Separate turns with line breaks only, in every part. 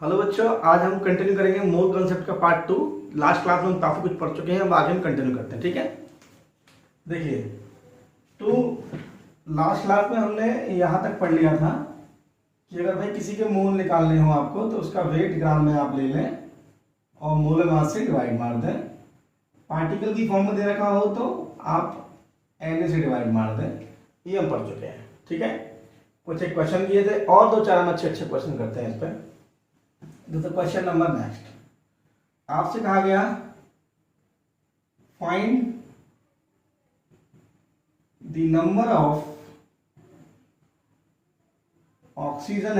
Hello बच्चों, आज हम कंटिन्यू करेंगे मोल कॉन्सेप्ट का पार्ट 2। लास्ट क्लास में हम काफी कुछ पढ़ चुके हैं, अब आगे हम कंटिन्यू करते हैं। ठीक है, देखिए तो लास्ट क्लास में हमने यहाँ तक पढ़ लिया था कि अगर भाई किसी के मोल निकालने हो आपको तो उसका वेट ग्राम में आप ले लें और मोल मास से डिवाइड मार दें। पार्टिकल की फॉर्म में दे रखा हो तो आप एन से डिवाइड मार दें। ये हम पढ़ चुके हैं। ठीक है, कुछ एक क्वेश्चन किए थे और दो चार हम अच्छे अच्छे क्वेश्चन करते हैं इस पर। तो क्वेश्चन नंबर नेक्स्ट आपसे कहा गया find the number of oxygen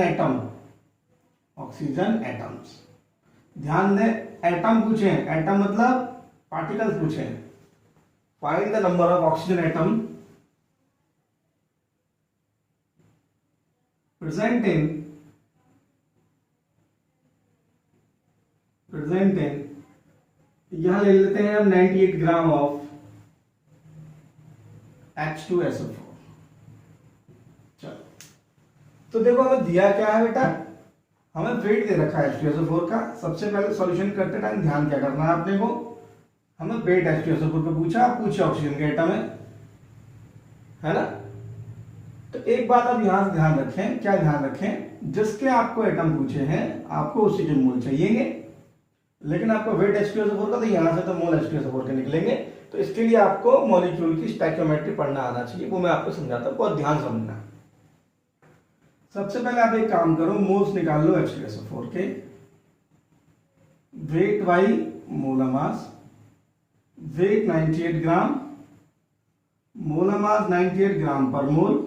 atoms. ध्यान दें, एटम पूछे, एटम मतलब पार्टिकल्स पूछे। Find the number of oxygen atom present in यहां ले लेते हैं हम 98 ग्राम ऑफ H2SO4। चलो, तो देखो हमें दिया क्या है बेटा, हमें वेट दे रखा है H2SO4 का। सबसे पहले सॉल्यूशन करते टाइम ध्यान क्या करना है आपने को, हमें वेट H2SO4 का पूछा, पूछे ऑक्सीजन के एटम है ना। तो एक बात आप यहां से ध्यान रखें, क्या ध्यान रखें, जिसके आपको एटम पूछे हैं आपको उसी के मोल चाहिएंगे, लेकिन आपको वेट H2SO4 का तो यहां से तो मोल H2SO4 के निकलेंगे। तो इसके लिए आपको मॉलिक्यूल की स्टैक्योमेट्री पढ़ना आना चाहिए, वो मैं आपको समझाता हूं, बहुत ध्यान समझना। सबसे पहले आप एक काम करो, मोल्स निकाल लो H2SO4 के। Weight by molar mass, weight 98 gram, molar mass 98 gram per mole.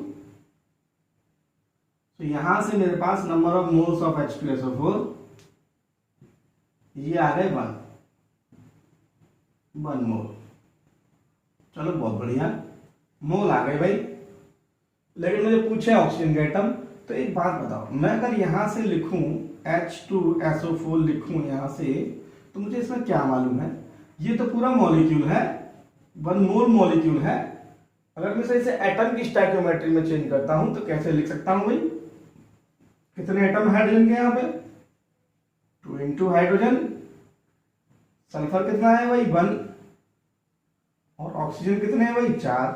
तो यहां से मेरे पास number of moles of H2SO4 ये आ गए 1 मोल। चलो बहुत बढ़िया, मोल आ गए भाई। लेकिन मुझे पूछे ऑक्सीजन के एटम, तो एक बात बताओ, मैं अगर यहां से लिखूं H2SO4 लिखूं यहां से, तो मुझे इसमें क्या मालूम है, ये तो पूरा मॉलिक्यूल है, 1 मोल मॉलिक्यूल है। अगर मैं इसे एटम की स्टैक्योमेट्री में चेंज करता हूं तो कैसे लिख सकता हूं भाई, कितने एटम हाइड्रोजन के यहां पे 2 इंटू हाइड्रोजन, सल्फर कितना है भाई 1, और ऑक्सीजन कितने हैं भाई 4।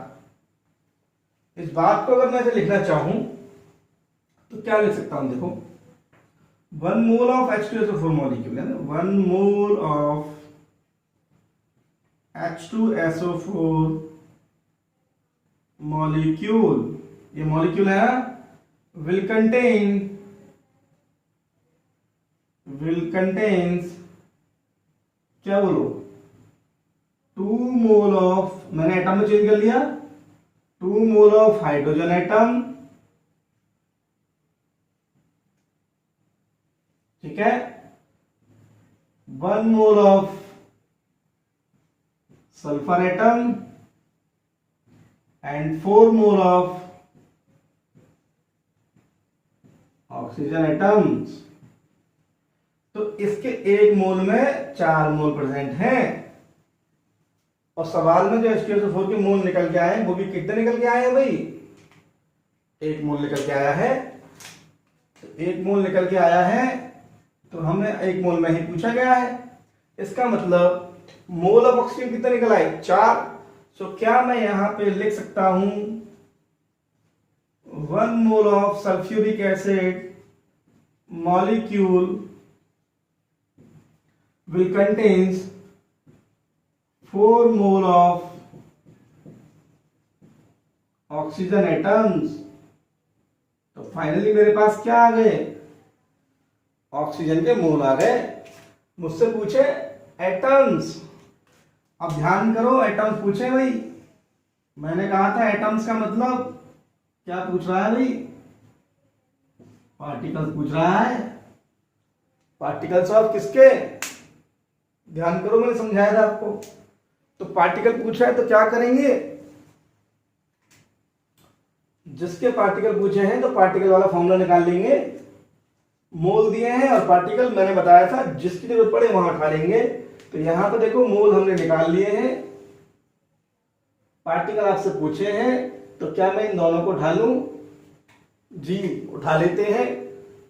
इस बात को अगर मैं इसे लिखना चाहूं तो क्या लिख सकता हूं, देखो 1 मोल ऑफ H2SO4 मॉलिक्यूल है ना, 1 मोल ऑफ H2SO4 मॉलिक्यूल, ये मॉलिक्यूल है, will contains क्या बोलो 2 मोल ऑफ, मैंने एटम में चेंज कर लिया, 2 मोल ऑफ हाइड्रोजन एटम, ठीक है, 1 mole of sulphur atom and 4 mole of oxygen atoms. तो इसके 1 मोल में 4 मोल प्रेजेंट हैं, और सवाल में जो H2SO4 के मोल निकल के आए हैं वो भी कितने निकल के आए हैं भाई, 1 मोल निकल के आया है। तो 1 मोल निकल के आया है, तो हमें 1 मोल में ही पूछा गया है। इसका मतलब मोल ऑफ ऑक्सीजन कितने निकल आए 4। सो क्या मैं यहां पे लिख सकता हूं 1 mole of sulphuric acid molecule will contains 4 mole of oxygen atoms. तो फाइनली मेरे पास क्या आ गए, ऑक्सीजन के मोल आ गए। मुझसे पूछे एटम्स, अब ध्यान करो, एटम्स पूछे भाई, मैंने कहा था एटम्स का मतलब क्या पूछ रहा है भाई, पार्टिकल्स पूछ रहा है। पार्टिकल्स ऑफ किसके, ध्यान करो मैंने समझाया था आपको। तो पार्टिकल पूछ रहा है तो क्या करेंगे, जिसके पार्टिकल पूछे हैं तो पार्टिकल वाला फॉर्मूला निकाल लेंगे। मोल दिए हैं और पार्टिकल मैंने बताया था जिसकी जरूरत पड़े वहां उठा लेंगे। तो यहां पर देखो मोल हमने निकाल लिए हैं, पार्टिकल आपसे पूछे हैं, तो क्या मैं इन दोनों को उठा लूं, जी उठा लेते हैं।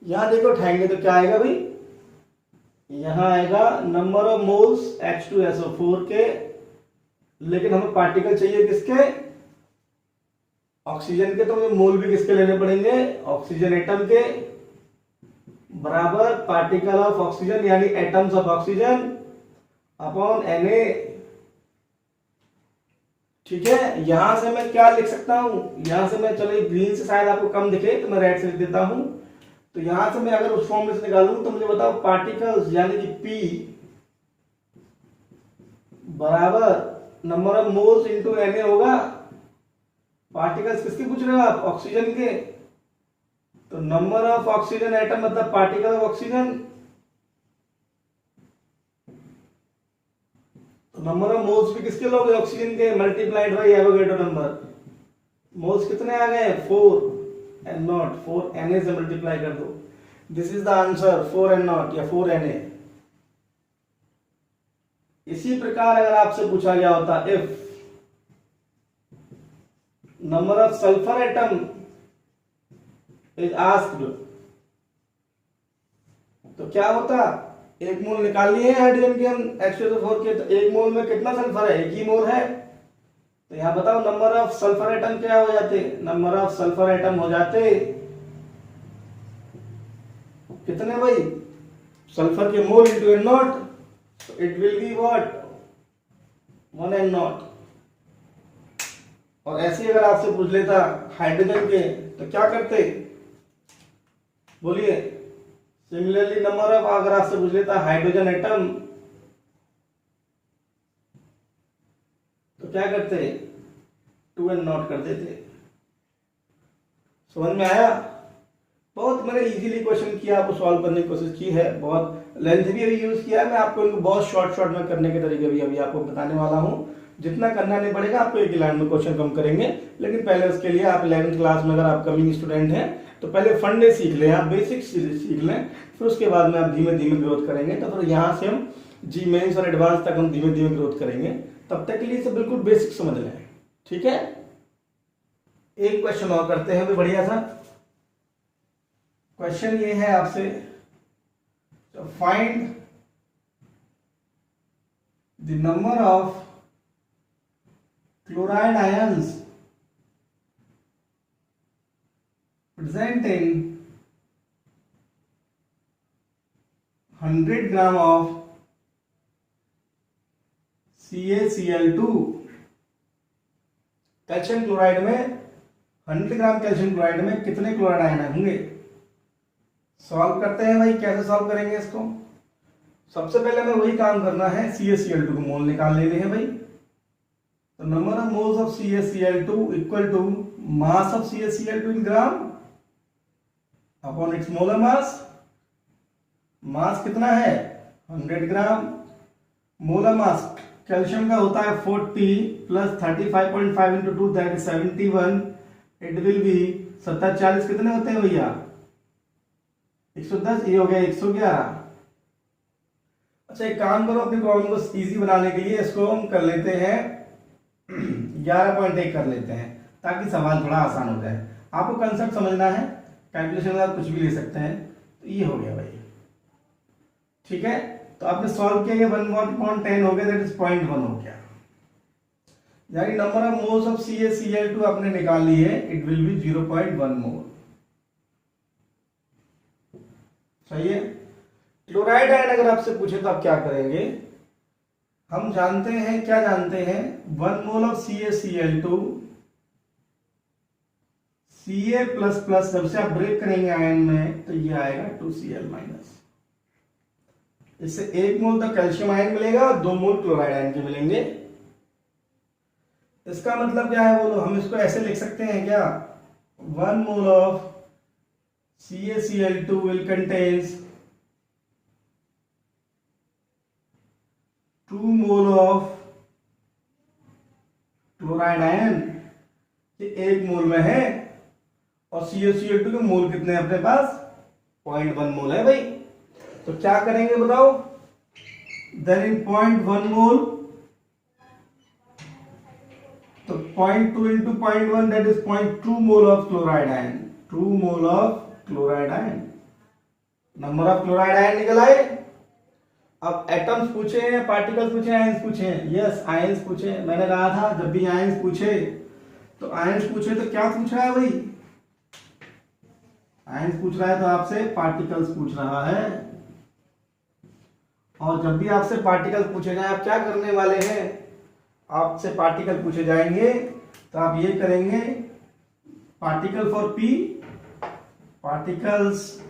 यहां देखो उठाएंगे तो क्या आएगा भाई यहां आएगा नंबर ऑफ मोल्स H2SO4 के, लेकिन हमें पार्टिकल चाहिए किसके, ऑक्सीजन के, तो मुझे मोल भी किसके लेने पड़ेंगे, ऑक्सीजन एटम के, बराबर पार्टिकल ऑफ ऑक्सीजन यानी atoms of oxygen upon Na। ठीक है, यहां से मैं क्या लिख सकता हूं, यहां से मैं, चलो ग्रीन से शायद आपको कम दिखे तो मैं रेड से लिख देता हूं। तो यहां से मैं अगर उस फॉर्म से निकालूं तो मुझे बताओ पार्टिकल्स यानी कि P बराबर number of moles into Na होगा। पार्टिकल्स किसके पूछ रहे हो आप, ऑक्सीजन के, तो नंबर ऑफ ऑक्सीजन एटम मतलब पार्टिकल ऑफ ऑक्सीजन, तो नंबर ऑफ मोल्स भी किसके लोगे, ऑक्सीजन के, multiplied by Avogadro number. Moles कितने आ गए, 4 एंड नॉट, 4 Na से मल्टीप्लाई कर दो, this is the answer, 4 and not या 4 Na। इसी प्रकार अगर आपसे पूछा गया होता if number of sulphur atom is asked, तो क्या होता, एक मोल निकाल लिए हाइड्रोजन के हम H2SO4 के, तो एक मोल में कितना सल्फर है, एक ही मोल है, तो यहां बताओ नंबर ऑफ सल्फर एटम क्या हो जाते, नंबर ऑफ सल्फर एटम हो जाते कितने भाई, सल्फर के mole into N naught, so it will be what 1 and not। और ऐसे अगर आपसे पूछ लेता हाइड्रोजन के तो क्या करते, बोलिए। सिमिलरली नंबर ऑफ अगर आपसे पूछ लेता हाइड्रोजन एटम तो क्या करते, 2 and not कर देते। समझ में आया, बहुत मैंने इजीली क्वेश्चन किया, आपको सॉल्व करने की कोशिश की है, बहुत लेंथ भी अभी यूज किया है, मैं आपको इनको बहुत शॉर्ट में करने के तरीके भी अभी आपको बताने वाला हूं। जितना करना नहीं पड़ेगा आपको, एक लाइन में क्वेश्चन कम करेंगे, लेकिन पहले उसके लिए आप 11th क्लास में अगर आप कमिंग स्टूडेंट हैं तो पहले फंडे सीख लें, आप बेसिक सीख लें, फिर उसके बाद में आप धीमे धीमे ग्रोथ करेंगे। तो फिर यहाँ से हम जी मेंस और एडवांस तक हम धीमे धीमे ग्रोथ करेंगे, तब तक के लिए इसे बिल्कुल बेसिक समझ लें। ठीक है, एक क्वेश्चन और करते हैं, भी बढ़िया सा क्वेश्चन ये है आपसे, find the number of chloride ions present in 100 gram of CaCl2। Calcium chloride में 100 ग्राम कैल्शियम क्लोराइड में कितने क्लोराइड आयन होंगे। सॉल्व करते हैं भाई, कैसे सॉल्व करेंगे इसको। सबसे पहले हमें वही काम करना है, CaCl2 को मोल निकाल लेने हैं भाई। तो number of moles of CaCl2 equal to mass of CaCl2 in gram upon its molar mass. Mass कितना है 100 ग्राम, मोलर मास कैल्शियम का होता है 40 plus 35.5 into 2 that is 71, it will B 40 कितने होते हैं भैया 110, ये हो गया 111। अच्छा एक काम करो, अपनी प्रॉब्लम को इजी बनाने के लिए इसको हम कर लेते हैं 11.1 कर लेते हैं, ताकि सवाल थोड़ा आसान हो जाए। आपको कंसेप्ट समझना है, कैलकुलेशन में आप कुछ भी ले सकते हैं। तो ये हो गया भाई, ठीक है। तो आपने सॉल्व किया, 1.10 हो गया, दैट इज 0.1 हो गया, यानी number of moles of CaCl2 आपने निकाल ली है, इट विल बी 0.1 मोल। सही है। क्लोराइड आयन अगर आपसे पूछे तो आप क्या करेंगे, हम जानते हैं, क्या जानते हैं, 1 मोल ऑफ CaCl2 Ca++ जब से आप ब्रेक करेंगे आयन में तो ये आएगा 2Cl-। इससे 1 मोल तक कैल्शियम आयन मिलेगा और 2 मोल क्लोराइड आयन के मिलेंगे। इसका मतलब क्या है बोलो, हम इसको ऐसे लिख सकते हैं क्या, 1 mole of CaCl2 will contains 2 mole of chloride ion. ये 1 मोल में है और CaCl2 के मोल कितने हैं अपने पास 0.1 मोल है भाई। तो क्या करेंगे बताओ, देन इन 0.1 मोल, तो 0.2 into 0.1 that is 0.2 mole of chloride ion, 2 mole of chloride ion. Number of chloride ion निकल आए। अब एटम्स पूछे हैं, पार्टिकल्स पूछे, आयंस पूछे हैं? यस, आयंस पूछे। मैंने कहा था जब भी आयंस पूछे तो आयंस पूछे तो क्या पूछ रहा है भाई? आयंस पूछ रहा है तो आपसे पार्टिकल्स पूछ रहा है। और जब भी आपसे पार्टिकल पूछे जाए आप क्या करने वाले हैं? आपसे पार्टिकल पूछे जाएंगे तो आप ये करेंगे, particle for P, particles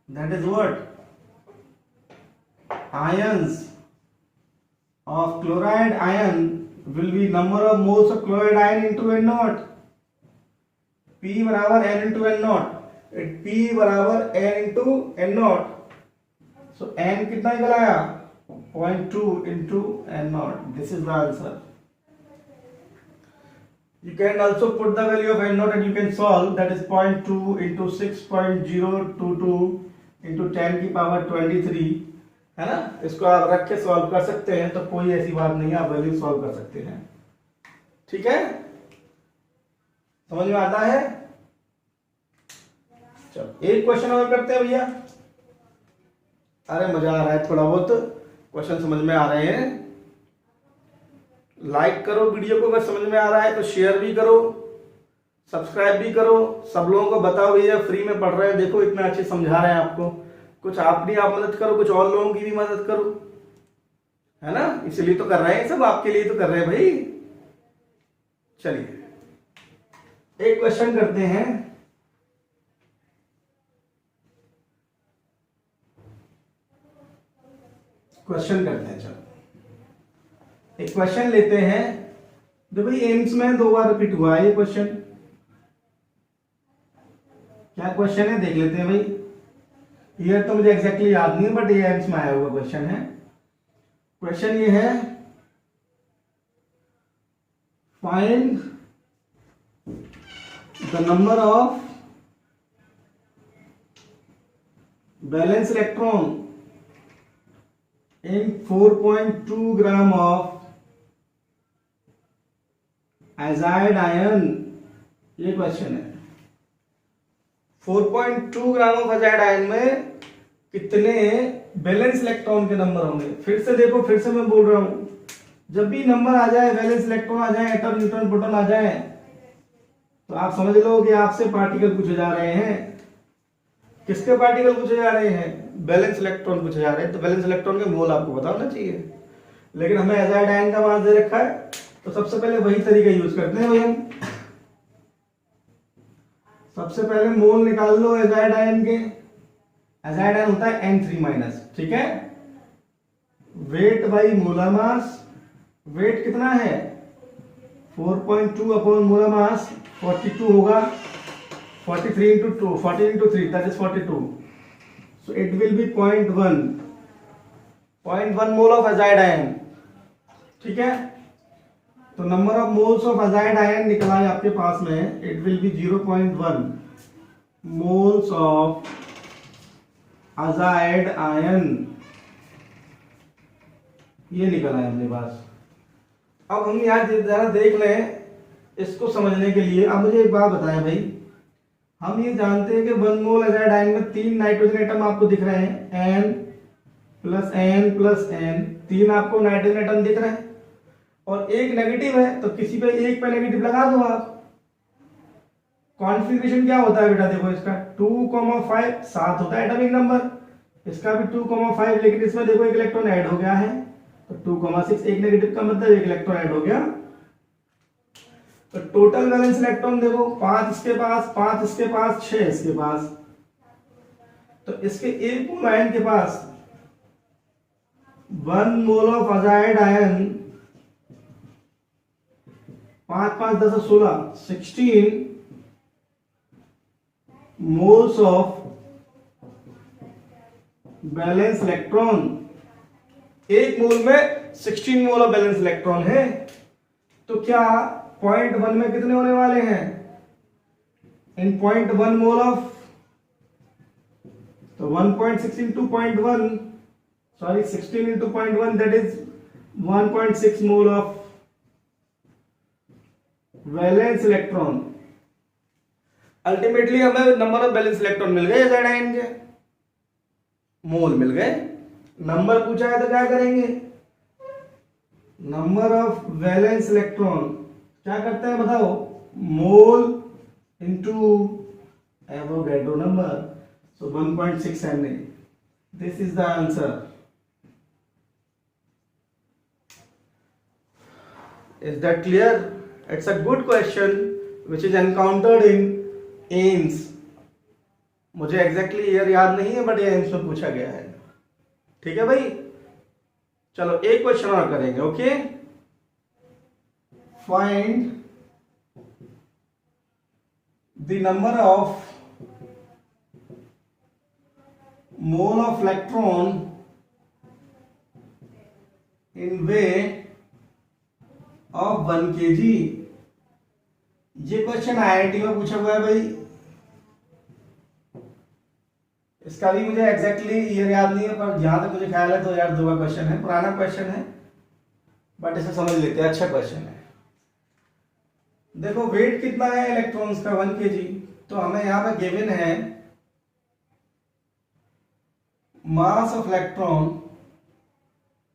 that is what, ions of chloride ion will be number of moles of chloride ion into n naught, P बराबर n into n naught, P बराबर n into n naught, so n कितना निकल आया? 0.2 into n naught. This is the answer. You can also put the value of n naught and you can solve, that is 0.2 into 6.022 into 10 की power 23, है ना? इसको आप रख के सॉल्व कर सकते हैं, तो कोई ऐसी बात नहीं है, आप वैल्यू सॉल्व कर सकते हैं। ठीक है, समझ में आता है? चलो एक क्वेश्चन और करते हैं भैया। अरे मजा आ रहा है, थोड़ा बहुत क्वेश्चन समझ में आ रहे हैं। लाइक करो वीडियो को, अगर समझ में आ रहा है तो शेयर भी करो, सब्सक्राइब भी करो, सब लोगों को बताओ भैया फ्री में पढ़ रहे हैं, देखो इतना अच्छे समझा रहे हैं आपको, कुछ आप मदद करो, कुछ और लोगों की भी मदद करो, है ना? इसलिए तो कर रहे हैं, सब आपके लिए तो कर रहे हैं भाई। चलिए एक क्वेश्चन करते हैं। क्वेश्चन करते हैं, चलो एक क्वेश्चन लेते हैं जो भाई एम्स में 2 बार रिपीट हुआ है। ये क्वेश्चन क्या क्वेश्चन है देख लेते हैं भाई। ये तो मुझे एग्जैक्टली याद नहीं है, बट ये एम्स में आया हुआ क्वेश्चन है। क्वेश्चन ये है, find the number of balance electron in 4.2 gram of azide ion. ये क्वेश्चन है, 4.2 ग्राम ऑफ एजाइड आयन में कितने बैलेंस इलेक्ट्रॉन के नंबर होंगे? फिर से देखो, फिर से मैं बोल रहा हूं, जब भी नंबर आ जाए, बैलेंस इलेक्ट्रॉन आ जाए, एटम, न्यूट्रॉन, प्रोटॉन आ जाए, तो आप समझ लो कि आपसे पार्टिकल पूछे जा रहे हैं। किसके पार्टिकल पूछे जा रहे हैं? बैलेंस इलेक्ट्रॉन पूछे जा रहे हैं। तो बैलेंस इलेक्ट्रॉन के मोल आपको पता होना चाहिए, लेकिन हमें एजाइड आयन का मास दे रखा है, तो सबसे पहले वही तरीका यूज करते हैं भाई हम। सबसे पहले मोल निकाल लो एजाइड आयन के। एजाइड आयन होता है N3-, ठीक है? Weight by molar mass, weight कितना है? 4.2 अपॉन मोलर मास 42 होगा, 43 into 2, 14 into 3, that is 42. So it will be 0.1 mole of azide ion, ठीक है? तो number of moles of azide ion निकला है आपके पास में, it will B 0.1 moles of azide ion, ये निकला है अपने पास। अब हम यार जरा देख लें इसको समझने के लिए। अब मुझे एक बात बताएं भाई, हम ये जानते हैं कि 1 मोल एजाइड आयन में 3 नाइट्रोजन एटम आपको दिख रहे हैं, N plus N plus N, 3 आपको नाइट्रोजन एटम दिख रहे हैं और एक नेगेटिव है, तो किसी पे एक पे नेगेटिव लगा दो आप। कॉन्फ़िगरेशन क्या होता है बेटा? देखो इसका 2,5 7 होता है एटॉमिक नंबर, इसका भी 2,5, लेकिन इसमें देखो एक इलेक्ट्रॉन ऐड हो गया है, तो 2,6, एक नेगेटिव का मतलब एक इलेक्ट्रॉन ऐड हो गया। तो टोटल बैलेंस इलेक्ट्रॉन देखो, 5 इसके पास, 5 इसके पास, 6 इसके पास, तो इसके एक मोल आयन के पास 1 mole of azide ion, 5 5 10 16, 16 moles of balance electron. एक मोल में 16 मोल ऑफ बैलेंस इलेक्ट्रॉन है, तो क्या 0.1 में कितने होने वाले हैं? इन 0.1 मोल ऑफ, तो 1.6 into 0.1, sorry 16 into 0.1, that is 1.6 mole of valence electron. Ultimately हमें नंबर ऑफ बैलेंस इलेक्ट्रॉन मिल गए एजाइड आयन के, मोल मिल गए। नंबर पूछा है तो क्या करेंगे, नंबर ऑफ वैलेंस इलेक्ट्रॉन क्या करते हैं बताओ, mole into Avogadro number, so 1.6 Na, this is the answer. Is that clear? It's a good question which is encountered in AIIMS. मुझे एग्जैक्टली ईयर याद नहीं है बट ये एम्स में पूछा गया है। ठीक है भाई, चलो एक क्वेश्चन और करेंगे। Okay, find the number of mole of electron in way of 1 kg। ये क्वेश्चन आईआईटी में पूछा हुआ है भाई, इसका भी मुझे एग्जैक्टली ईयर याद नहीं है पर जहां तक मुझे ख्याल है 2002 का क्वेश्चन है, पुराना क्वेश्चन है बट इसे समझ लेते हैं, अच्छा क्वेश्चन है। देखो वेट कितना है इलेक्ट्रॉन्स का, 1 kg, तो हमें यहां पे गिवन है mass of electron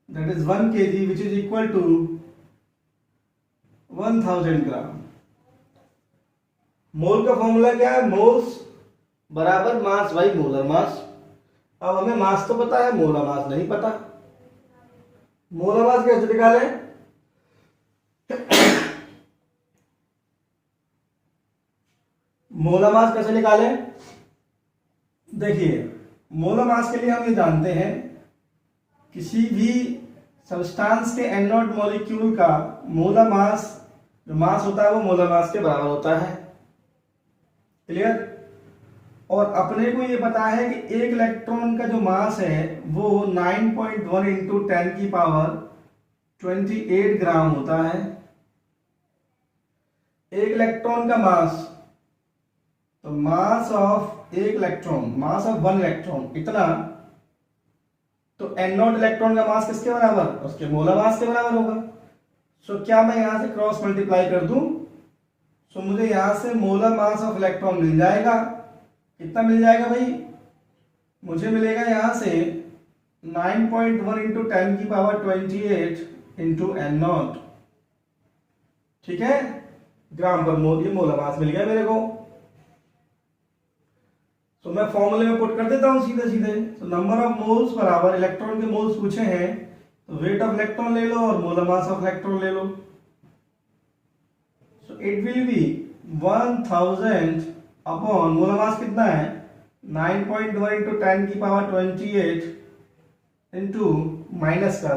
that is 1 kg which is equal to 1000 gram. Mole का फॉर्मूला क्या है, मोल्स बराबर मास बाई मोलर मास। अब हमें मास तो पता है, मोलर मास नहीं पता। मोलर मास कैसे निकाले, मोलर मास कैसे निकाले, देखिए मोलर मास के लिए हम ये जानते हैं किसी भी सब्सटेंस के एनोड मॉलिक्यूल का मोलर मास, जो मास होता है वो मोलर मास के बराबर होता है। क्लियर? और अपने को ये पता है कि एक इलेक्ट्रॉन का जो मास है वो 9.1 इंटू 10 की पावर 28 ग्राम होता है। एक इलेक्ट्रॉन का मास, तो मास ऑफ एक इलेक्ट्रॉन, मास ऑफ 1 इलेक्ट्रॉन इतना, तो एनोड इलेक्ट्रॉन का मास किसके बराबर, उसके मोलर मास के बराबर होगा। सो क्या मैं यहां से क्रॉस मल्टीप्लाई कर दूं, सो मुझे यहां से मोलर मास ऑफ इलेक्ट्रॉन मिल जाएगा। कितना मिल जाएगा भाई, मुझे मिलेगा यहां से 9.1 इंटू 10 की पावर 28 इंटू एन नॉट, ठीक है, ग्राम पर मोल, ये मोलर मास मिल गया मेरे को। तो मैं फॉर्मूले में पुट कर देता हूं सीधे सीधे। तो नंबर ऑफ मोल्स बराबर इलेक्ट्रॉन के मोल्स पूछे हैं तो वेट ऑफ इलेक्ट्रॉन ले लो और मोलर मास ऑफ इलेक्ट्रॉन ले लो। So it will be 1000 upon molar mass कितना है 9.1 इंटू 10 की पावर 28 इंटू माइनस का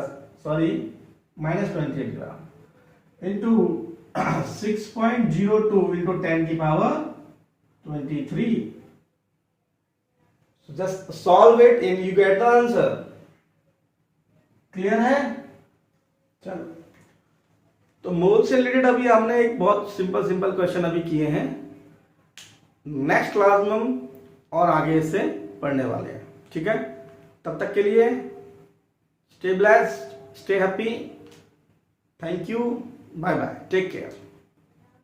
-28 ग्राम इंटू 6.02 इंटू 10 की power 23। So just solve it and you get the answer. Clear है? चलो, तो मोल से रिलेटेड अभी हमने एक बहुत सिंपल क्वेश्चन अभी किए हैं। नेक्स्ट क्लास में हम और आगे इससे पढ़ने वाले हैं। ठीक है, तब तक के लिए stay blessed, stay happy, thank you, bye bye, take care.